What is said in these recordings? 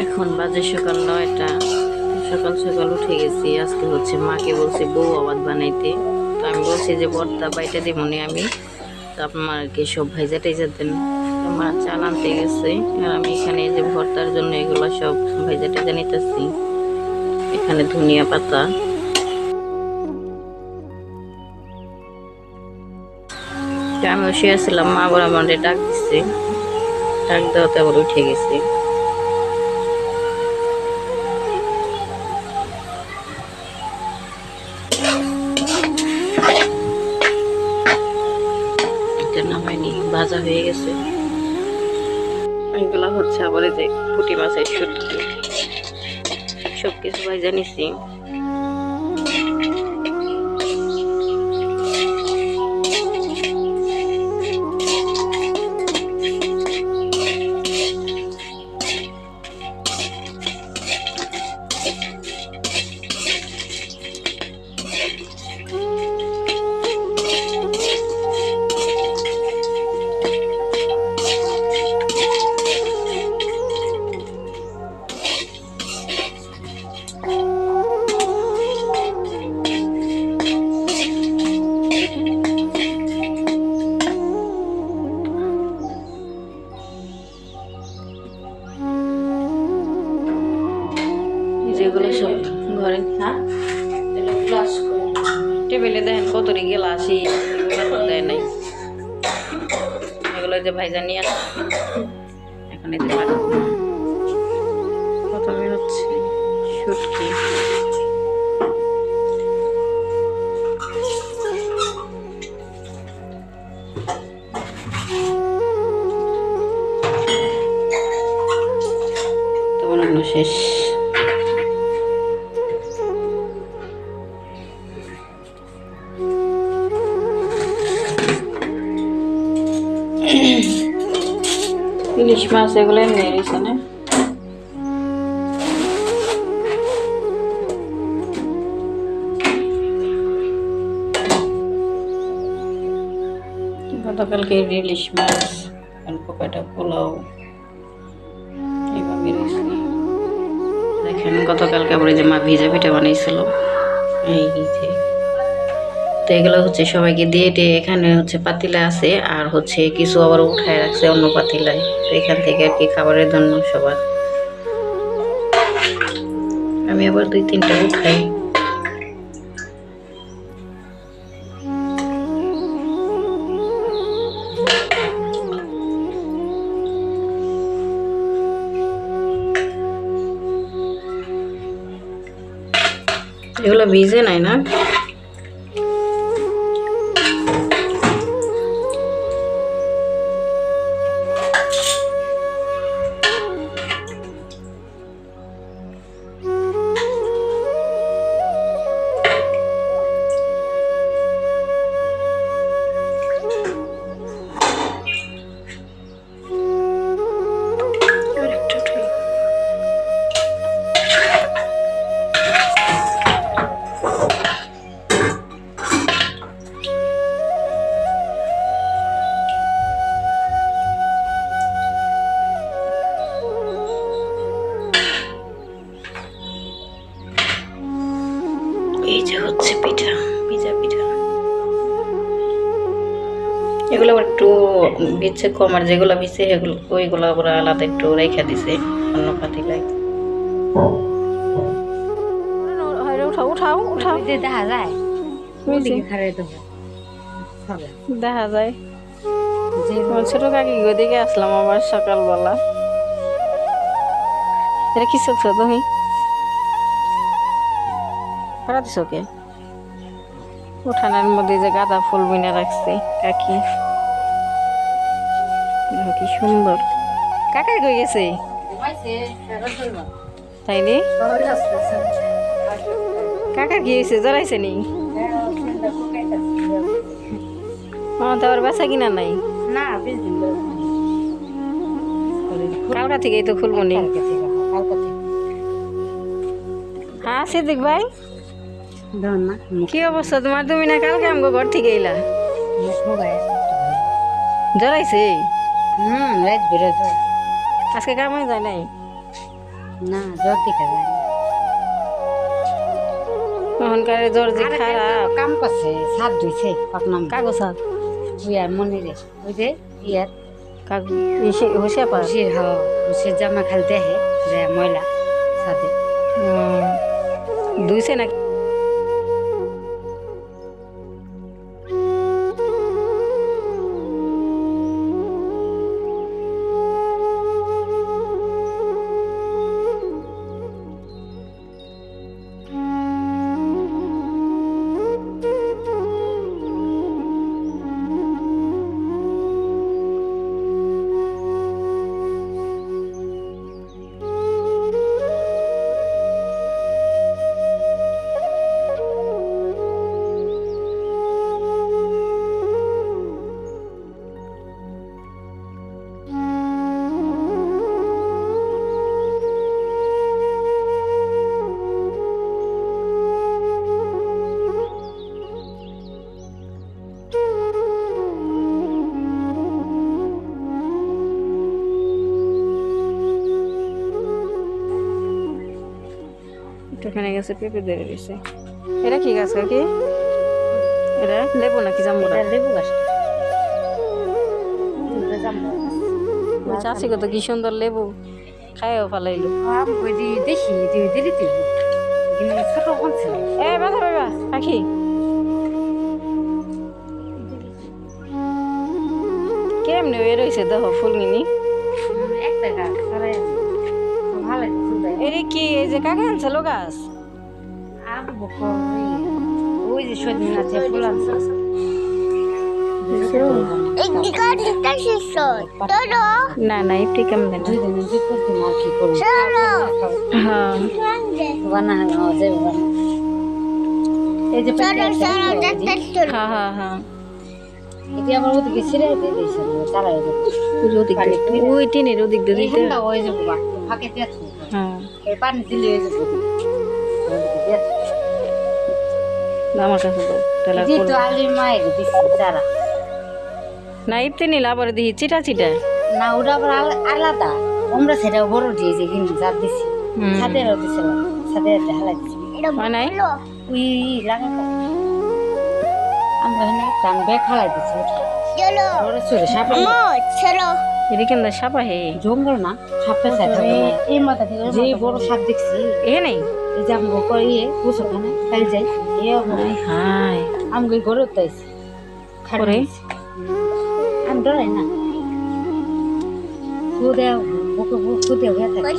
এখন বাজে সকাল ৯টা। সকাল সকাল উঠে গেছি। আজকে হচ্ছে মাকে বলছি বউ আবাদ বানাইতে। তো আমি বলছি যে ভর্তা বাইটা দিবনি আমি, তো আপনার কি সব ভাইজা টাইজা দেন। তো মা চাল আনতে গেছে, আর আমি এখানে যে ভর্তার জন্য এগুলো সব ভাইজা টাইজা নিতেছি। এখানে ধনিয়া পাতা, আমি শুয়েছিলাম, মা আবার আমার ডাক দিচ্ছে। ডাক দেওয়াতে আবার উঠে গেছে। এটা নামাইনি, ভাজা হয়ে গেছে। এগুলা হচ্ছে আবার এই যে পুঁটি মাছের শুটকি, সবকিছু ভাজা নিছি। যেগুলো সব ঘরে টেবিলে দেখেন কতটি গেলাসি দেয় নাই। এগুলো যে ভাইজা নিয়ে আসে। এখন এই যে প্রথমে হচ্ছে শুটকি, তো বানানো শেষ। ইলিশ মাছ এগুলো এমনি রয়েছে না। গতকালকে ইলিশ মাছ, পোকাটা পোলাও এইভাবে রয়েছে। দেখেন গতকালকে আবার যে মা ভিজা পিঠা বানাইছিল, এই যে। তো এগুলো হচ্ছে সবাইকে দিয়ে দিয়ে এখানে হচ্ছে পাতিলা আছে, আর হচ্ছে কিছু আবার উঠায় রাখছে অন্য পাতিলায়। তো এখান থেকে আর কি খাবারের জন্য সবার। আমি আবার ২-৩টা উঠাই। এগুলো ভিজে নাই না। এই যে হচ্ছে পিঠা, পিজা পিঠা। এগুলো একটু ভিজছে কম, আর যেগুলো ভিজছে সেগুলো ওইগুলো আবার আলাদা একটু রেখে দিছে অন্য পাতিলায়। উঠাও উঠাও উঠাও, দেখা যায় দেখা যায়। ছোট কাকি দিকে আসলাম আবার সকালবেলা। এটা কি চলছো তুমি? ভাড়া দিছ কে? উঠানের মধ্যে যে গাঁদা ফুল বিনা রাখছে কাকি, কি সুন্দর। কাকাই কই গেছে তাইনি? কাকার কি হয়েছে, জ্বরাইছে নি? তো আবার বেচা কিনা নাই না, কালকা থেকেই তো খুলবো নি। হ্যাঁ সিদ্দিক ভাই, কি অবস্থা তোমার? তুমি না কালকে আমগো ঘর থেকে এলা, জ্বরাইছে? আজকে কামাই যায় নাই? না জ্বর দেখা যায় না। এখনকার জ্বর যে আরে খারাপ। কাম করছে সাত ধুইছে পাকনাম কাগজ হাত ওই আর মনে রে ওই যে ইয়ার কাগজ হুশিয়া পা খুশির হওয়া খুশির জামা খালি দেখে যে ময়লা সাথে দুইছে নাকি এখানে গেছে পেঁপে ধরে দিছে এটা কি গাছ কাকি এটা লেবু নাকি জাম্বুরা এটা লেবু গাছটা চাষি কত কি সুন্দর লেবু খাইও ফালাইলো ওই যে দেখি দিদি তুই কিন্তু ছোট কোন ছিল এ বাবা বাবা পাখি কেমনে হয়ে রয়েছে দেখো ফুলমিনি একটা গাছ সরাই ভালো এরে কি এই যে কাকে আনছিল গাছ আবু বকর ওই যে সজনে আছে ফুল আছে না না একটু কেমন দুই দিন দুই করতে আর কি করব হ্যাঁ বানানো যাবে বানা এই যে হ্যাঁ হ্যাঁ হ্যাঁ এটি আবার ওদিকে ছিঁড়ে দিয়ে দিয়েছে তারা ওদিক দিয়ে ওই টিনের ওদিক দিয়ে দিতে এইখানটা ওই যে বাবা ফাঁকে দিয়ে হ্যাঁ এই পানি দিলে ওই যে আমার কাছে দাও তাহলে জি তো আলি মায়ের দিছি তারা না ইপতে নিলে আবার দিই চিটা চিটা না ওটা আবার আলাদা আমরা সেটা বড় দিয়েছি কিন্তু যা দিছি ছাদেরও দিছিলাম ছাদের ঢালাই দিছি হয় নাই উই লাগাতো আমরা এখানে কান ব্যাগ খালাই দিছি বড় ছোট সাপ এটা কেন সাপা হে জঙ্গল না সাপটা সাথে এই মাথা থেকে যে বড় সাপ দেখছি এ নেই এই যে আমগো করিয়ে বুঝোখানে ফেল যাই এ হাই আমগো গরু তাইছি করে আম ডরাই না খুদে বুকে খুদে হয়ে থাকে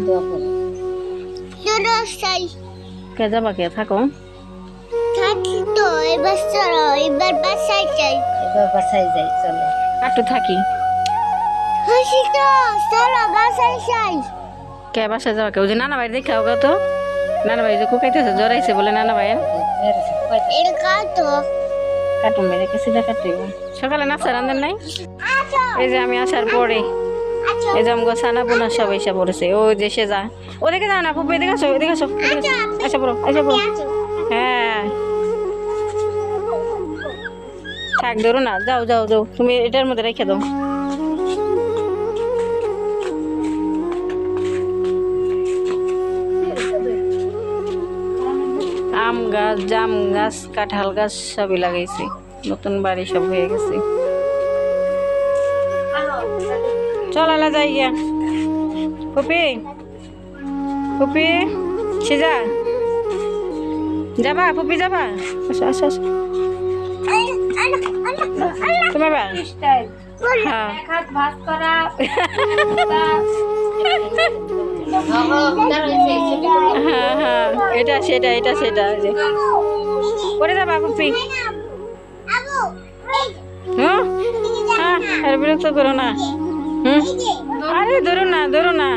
দোয়া করে কে যাবা কে থাকো এবার বাসায় যাই চলো একটু থাকি কে বাসায় যাওয়া কেউ যে নানা বাড়ি দেখে ওকে তো নানা বাড়ি যে কুকাইতেছে জ্বরাইছে বলে নানা ভাইয়ের কাটুন মেরে কে সিধা কাটতে সকালে নাস্তা রান্ধেন নাই এই যে আমি আসার পরে এই যে আমগো সানা বোনা সব এসে পড়েছে ও যে সে যা ওদিকে যাও না পুপু এদিকে আসো এদিকে আসো এসে পড়ো হ্যাঁ থাক ধরো না যাও যাও যাও তুমি এটার মধ্যে রেখে দাও আম গাছ জাম গাছ কাঁঠাল গাছ সবই লাগাইছি নতুন বাড়ি সব হয়ে গেছে চল আলা যাই গিয়া ফুপি ফুপি সিজা যাবা ফুপি যাবা আসো আসো আসো তোমার বা হ্যাঁ হ্যাঁ হ্যাঁ এটা সেটা এটা সেটা করে যাবা ফুপি হ্যাঁ হ্যাঁ এর বিরক্ত করো না আরে ধরো না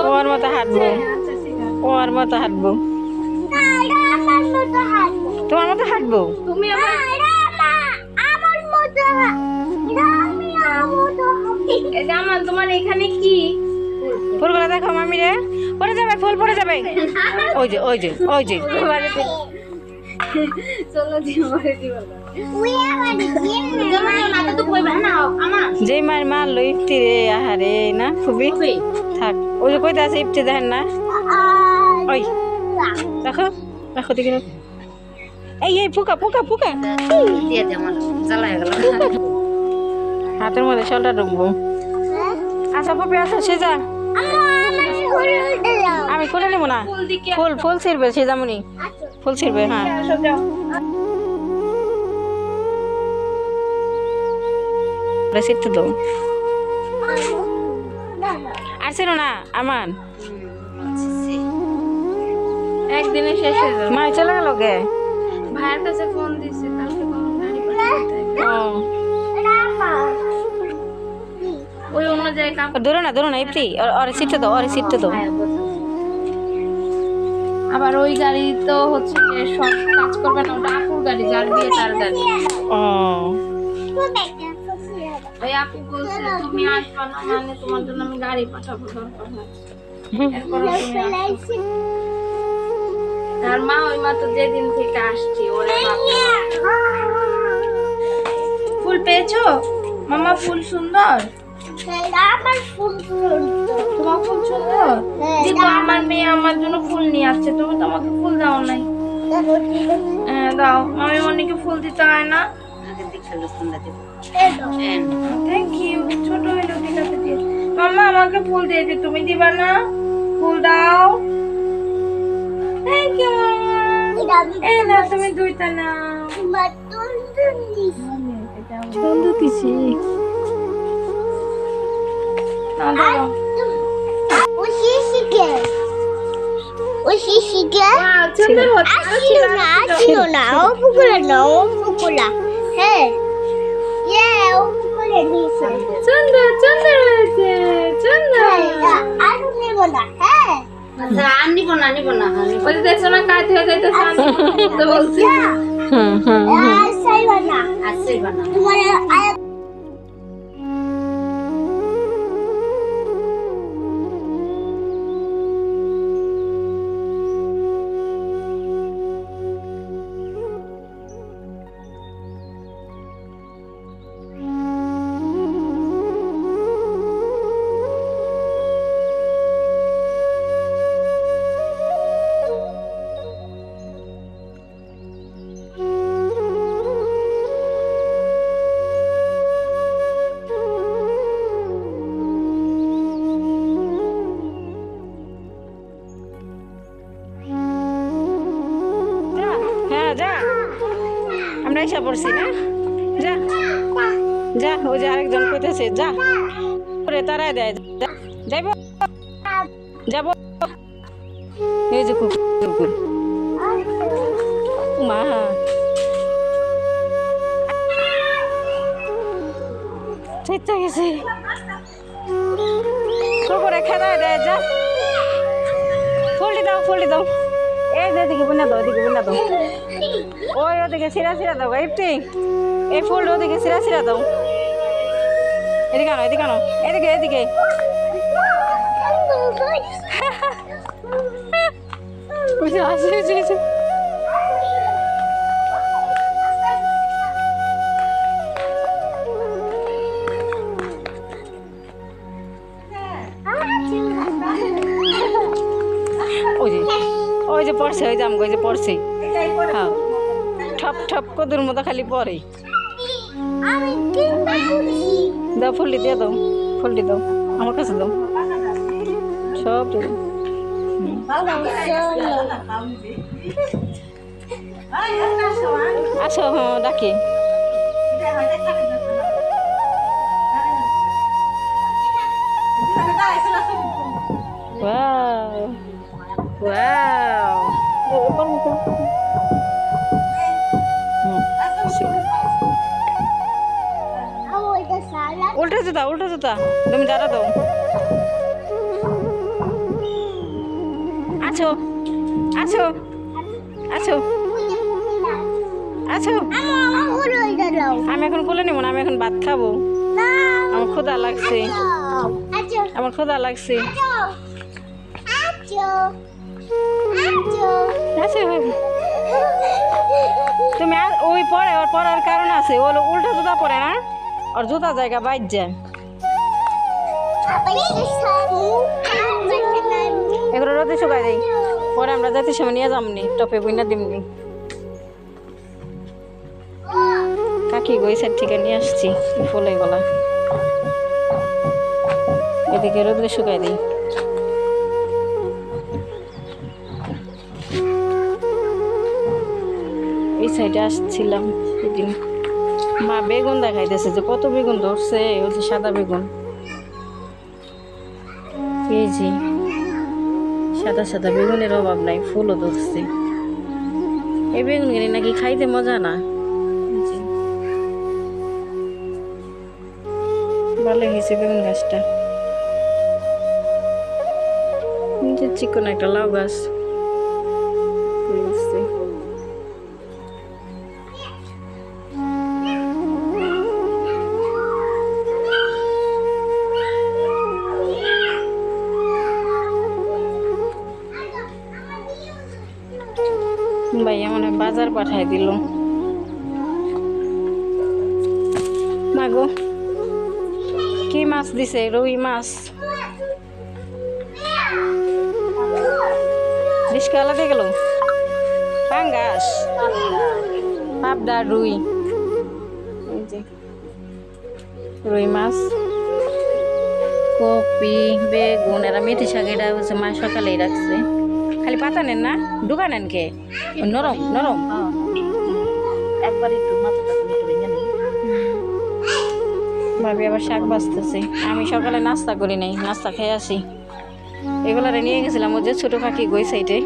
ওর মতো হাঁটবো তোমার মতো হাঁটবো তুমি জামাল তোমার এখানে কি ফুলগুলো দেখো মামি রে পড়ে যাবে ফুল পড়ে যাবে ওই যে চলো যে মার মারলো ইফতি রে আহারে না খুবই থাক ওই যে কইতে আছে ইফতি দেখেন না ওই রাখো রাখো দেখি রাখো। এই পোকা পোকা পোকা দিয়ে দে আমার জ্বালা হয়ে গেল হাতের মধ্যে শলটা ঢুকবো। আচ্ছা পপি আচ্ছা সেজা আমি খুলে নেবো না ফুল ফুল ছিড়বে সেজামুনি ফুল ছিড়বে হ্যাঁ ছিটতে দাও আর ছিল না আমার একদিনে শেষ হয়ে যাবে। মা চলে গেল গে ভাইয়ের কাছে ফোন দিছে কালকে কোনো গাড়ি পাঠাতে ওই অন্য জায়গায় কাম ধরো না ইফতি ওরে ছিটতে দাও ওরে ছিটতে দাও আবার ওই গাড়ি তো হচ্ছে যে সব কাজ করবে না ওটা আপুর গাড়ি যার বিয়ে তার গাড়ি ও ওই আপু বলছে তুমি আসবা না মানে তোমার জন্য আমি গাড়ি পাঠাবো দরকার হয় এরপর তুমি আসো। আর মা ওই মা তো যেদিন থেকে আসছি ওরে ফুল পেয়েছো মামা ফুল সুন্দর তোমার ফুল সুন্দর কিন্তু আমার মেয়ে আমার জন্য ফুল নিয়ে আসছে তুমি তো আমাকে ফুল দাও নাই হ্যাঁ দাও আমি অনেকে ফুল দিতে হয় না থ্যাংক ইউ ছোট হইলেও দিলাতে দিয়ে মামা আমাকে ফুল দিয়ে দে তুমি দিবা না ফুল দাও থ্যাংক ইউ মামা এই না তুমি দুইটা না সুন্দর দিছি না দাও সুন্দর হচ্ছে সুন্দর সুন্দর হয়েছে সুন্দর আচ্ছা আর নিব না ওই যে দেখছো না কাজ হয়ে যাইতেছে তো বলছি আচ্ছা বানা হ্যাঁ যা আমরা এসে পড়ছি না যা যা ওই যে আরেকজন কইতেছে যা করে তারাই দেয় যাইব যাব এই যে কুকুর মা চেষ্টা গেছে কুকুরে খেদায় দেয় যা ফুলটি দাও এই যে এদিকে বুনা দাও ওই ওদিকে সিরা দাও ইফতি এই ফুল ওদিকে সিরা দাও এদিকে আনো এদিকে আসে ওই যে পড়ছে ওই যে আমাকে ওই যে পড়ছে হ্যাঁ ঠপ ঠপ কদুর মতো খালি পরে দাও ফুলটি দিয়ে দাও আমার কাছে দাও সব দিয়ে দাও আসো হ্যাঁ ডাকি Wow. উল্টা জুতা তুমি দাঁড়া দাও আছো আমি এখন কোলে নিব না আমি এখন ভাত খাবো আমার ক্ষুধা লাগছে আচ্ছা তুমি ওই পরে ওর পরার কারণ আছে, ও উল্টা জুতা পরে না, ওর জুতা জায়গা বাইর যায়। এগুলো রোদে শুকাই দেই, পরে আমরা যাতে সময় নিয়ে যামনি, টপে বইনা দিমনি। কাকি গই সাইড থেকে নিয়ে আসছি ফুলে গলা, এদিকে রোদে শুকাই দিই। এই সাইডে আসছিলাম সেদিন, মা বেগুন দেখাইতেছে যে কত বেগুন ধরছে, ওই যে সাদা বেগুন, এই যে সাদা সাদা বেগুনের অভাব নাই, ফুলও ধরছে। এই বেগুন কিনে নাকি খাইতে মজা না, ভালো হয়েছে বেগুন গাছটা। চিকন একটা লাউ গাছ হয়েছে। ভাইয়া মনে হয় বাজার পাঠাই দিল। মাগো কি মাছ দিছে? রুই মাছ, রিস্কা আলাদা গেল, পাঙ্গাস, পাবদা, রুই, রুই মাছ, কপি, বেগুন, এরা মেথি শাক, এটা হচ্ছে মা সকালেই রাখছে। খালি পাতা নেন না, ডুকা নেন কে? নরম নরম, একবার একটু মাথাটা ভেঙে নেই। ভাবি আবার শাক বাঁচতেছে। আমি সকালে নাস্তা করি নাই, নাস্তা খেয়ে আসি। এগুলারে নিয়ে গেছিলাম ওই যে ছোট পাখি গই সাইডে,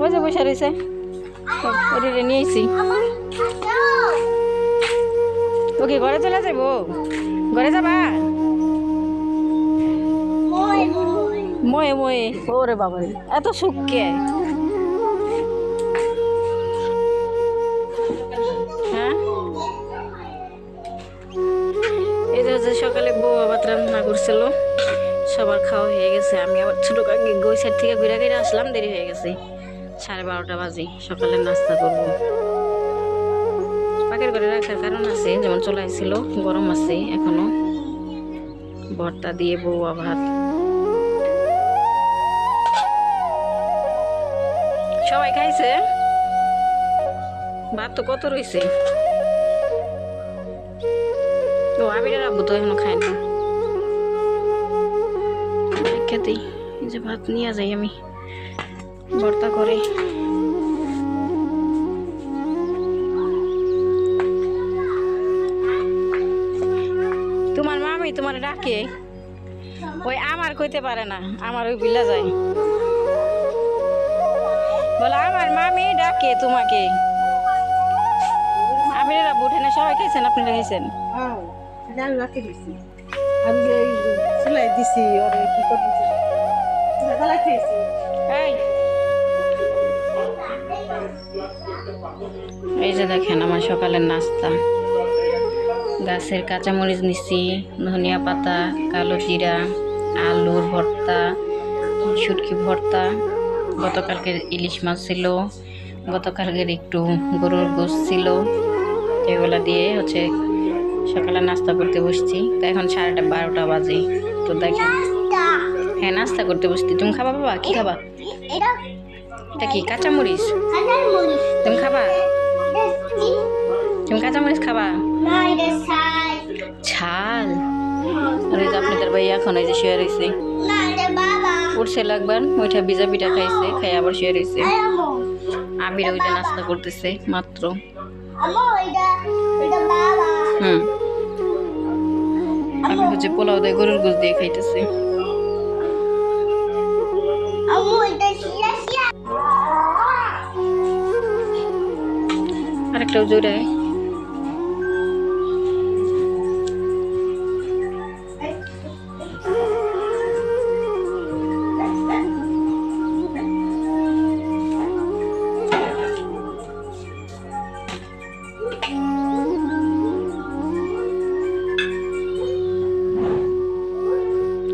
ওই যে বসে রয়েছে, ওটা নিয়েছি। ওকে ঘরে চলে যাবো, ঘরে যাবা? ময়ে ময়ে, ওরে বাবা এত সুখকে। হ্যাঁ, এই যে সকালে বউ আবার রান্না করছিল, সবার খাওয়া হয়ে গেছে। আমি আবার ছোট কাকি গই সাইড থেকে ঘুরে ঘুরে আসলাম, দেরি হয়ে গেছে, 12:30 বাজে। সকালে নাস্তা করবো, পাকের ঘরে রাখার কারণ আছে, যেমন চলাইছিল, গরম আছে এখনো। ভর্তা দিয়ে বউয়া ভাত, সবাই খাইছে। ভাত তো কত রয়েছে। ও আবিরের আব্বু তো এখনো খায় না, খেতেই এই যে ভাত নিয়ে যাই আমি ভর্তা করে। তোমার মামি তোমার ডাকে, ওই আমার কইতে পারে না, আমার ওই বিলা যায়, বলে আমার মামি ডাকে তোমাকে। আবিরের আব্বু উঠে না, সবাই খাইছেন, আপনারা খাইছেন? আমি যে সেলাই দিছি, ওরে কি করবো, এই যে দেখেন আমার সকালের নাস্তা, গাছের কাঁচামরিচ নিচ্ছি, ধনিয়া পাতা, কালো জিরা, আলুর ভর্তা, শুটকি ভর্তা, গতকালকের ইলিশ মাছ ছিল, গতকালকের একটু গরুর গোশ ছিল, এগুলা দিয়ে হচ্ছে সকালে নাস্তা করতে বসছি। তো এখন 12:30 বাজে। তো দেখেন, হ্যাঁ নাস্তা করতে বসছি। তুমি খাবা বাবা? কি খাবা? এটা কি কাঁচামরিচ? তুমি খাবা? তুমি কাঁচামরিচ খাবা? ছাল? আরে আপনাদের ভাই এখন এই যে শুয়ে রয়েছে, উঠছে লাগবার, ওইটা ভিজা পিঠা খাইছে, খাই আবার শুয়ে রয়েছে। আবির ওইটা নাস্তা করতেছে মাত্র। আমি হচ্ছে পোলাও দিয়ে গরুর গোশ দিয়ে খাইতেছি। আরেকটাও জোড়ায়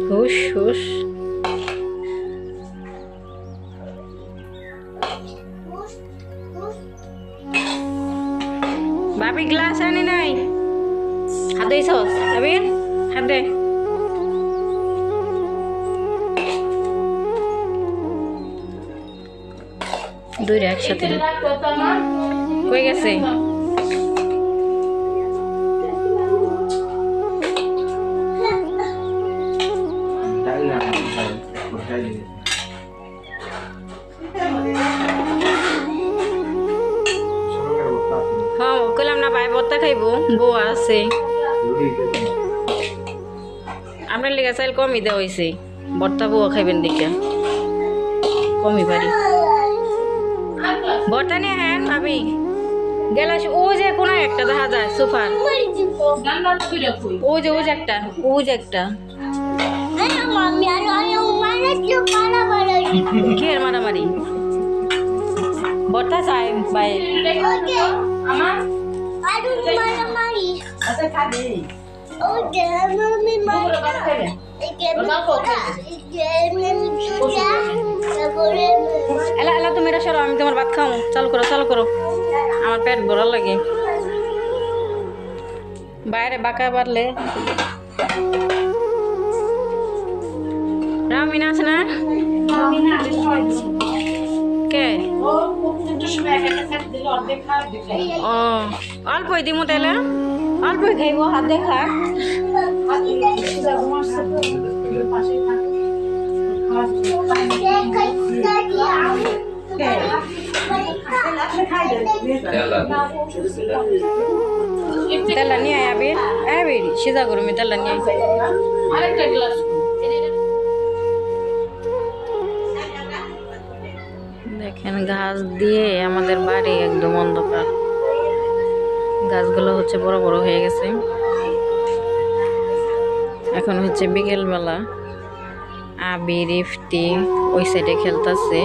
হুস হুস। ভাবি গ্লাস আনি নাই, হাত দিয়েছ আবির, হাত দে। দুইটা একসাথে কই গেছে? হ্যাঁ কইলাম না ভাই ভর্তা খাইবো, বউ আছে। আপনার লেগে চাইল কমই দেওয়া হয়েছে, ভর্তা বউ খাইবেন দেখে কমই পারি। ভর্তা নিয়ে হ্যাঁ ভাবি গেলাস, ও যে কোনো একটা দেখা যায় সোফার, ও যে একটা, ও যে একটা ঘের মারামারি ভর্তা চাই ভাই। এলা এলা তুমি সরো, আমি তোমার ভাত খাও, চালু করো চালু করো, আমার পেট ভরা লাগে। বাইরে বাঁকা বাড়লে রামিনা আছে না? কে ও অল্পই দিমু তাইলে, অল্পই খাইব, হাত দেখা তেলা নিয়ে আয় আবির, আবির সিজা করো, আমি তেলা নিয়ে আরেকটা গ্লাস। দেখেন গাছ দিয়ে আমাদের বাড়ি একদম অন্ধকার, গাছগুলো হচ্ছে বড় বড় হয়ে গেছে। এখন হচ্ছে বিকেলবেলা, আবির ইফতি ওই সাইডে খেলতেছে,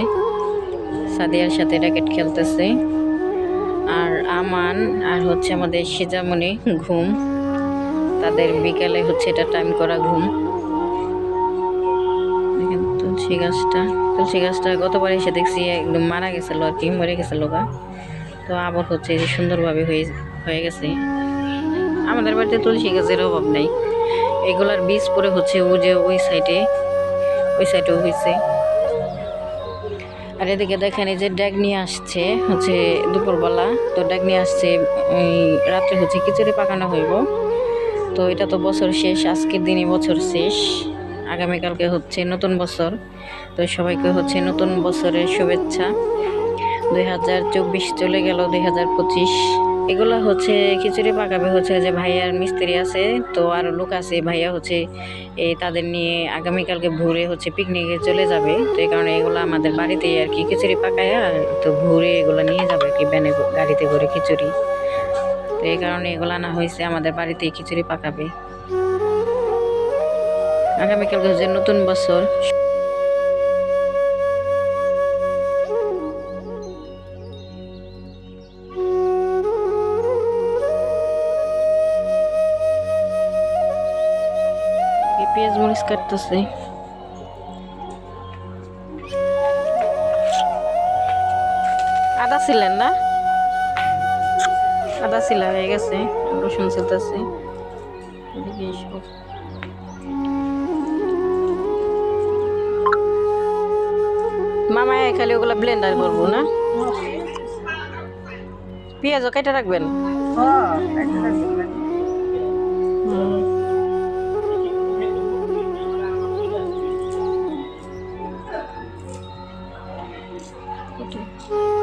সাদিয়ার সাথে র্যাকেট খেলতেছে, আর আমান আর হচ্ছে আমাদের সিজামণি ঘুম, তাদের বিকেলে হচ্ছে এটা টাইম করা ঘুম। দেখেন তুলসী গাছটা গতবার এসে দেখছি একদম মারা গেছিল আর কি, মরে গেছিল গা, তো আবার হচ্ছে যে সুন্দরভাবে হয়ে গেছে। আমাদের বাড়িতে তুলসী গাছের অভাব নেই, এগুলার বীজ পরে হচ্ছে ও যে ওই সাইডেও হয়েছে। আর এদিকে দেখেন এই যে ড্যাগ নিয়ে আসছে হচ্ছে দুপুরবেলা, তো ড্যাগ নিয়ে আসছে রাত্রে হচ্ছে খিচুড়ি পাকানো হইব। তো এটা তো বছর শেষ, আজকের দিনই বছর শেষ, আগামীকালকে হচ্ছে নতুন বছর। তো সবাইকে হচ্ছে নতুন বছরের শুভেচ্ছা। 2024 চলে গেল, 2025। এগুলা হচ্ছে খিচুড়ি পাকাবে হচ্ছে যে ভাইয়ার মিস্ত্রি আছে, তো আরও লোক আছে, ভাইয়া হচ্ছে তাদের নিয়ে আগামীকালকে ভোরে হচ্ছে পিকনিকে চলে যাবে। তো এই কারণে এগুলো আমাদের বাড়িতেই আর কি খিচুড়ি পাকায়, তো ভোরে এগুলো নিয়ে যাবে আর কি ব্যানে গাড়িতে করে খিচুড়ি। তো এই কারণে এগুলো আনা হয়েছে, আমাদের বাড়িতেই খিচুড়ি পাকাবে। আগামীকালকে হচ্ছে নতুন বছর। পেঁয়াজ মরিচ কাটতেছে, আদা ছিলেন না, আদা ছিলা হয়ে গেছে, রসুন ছিলতেছে। মামা খালি ওগুলা ব্লেন্ডার করবো না, পেঁয়াজও কেটে রাখবেন। Okay.